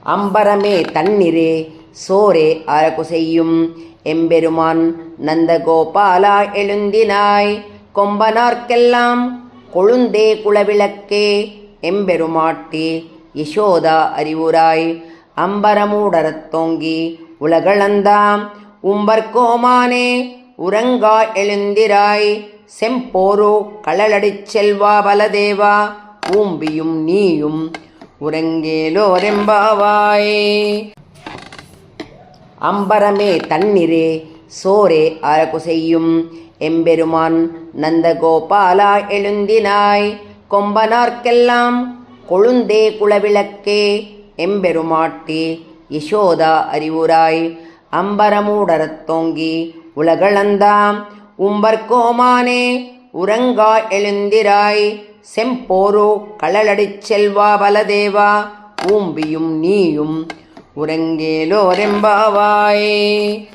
அம்பரமே தன்னிறே சோரே அரகு செய்யும் எம்பெருமான் நந்தகோபாலா எழுந்தினாய் கொம்பனார்க்கெல்லாம் கொழுந்தே குலவிளக்கே எம்பெருமாட்டி யசோதா அறிவுராய் அம்பரமூடரத் தோங்கி உலகளந்தாம் உம்பர்கோமானே உறங்கா எழுந்திராய் செம்போரோ களலடிச் செல்வா பலதேவா ஊம்பியும் நீயும் உறங்கேலோரெம்பாவாய். அம்பரமே தன்னிறே சோரே அரகு செய்யும் எம்பெருமான் நந்தகோபாலா எழுந்தினாய் கொம்பனார்க்கெல்லாம் கொழுந்தே குலவிளக்கே எம்பெருமாட்டி யசோதா அறிவுராய் அம்பரமூடரத் தோங்கி உலகளந்தாம் உம்பர்கோமானே உறங்கா எழுந்திராய் செம்போரோ களலடிச் செல்வா பலதேவா ஊம்பியும் நீயும் உறங்கேலோரெம்பாவாய்.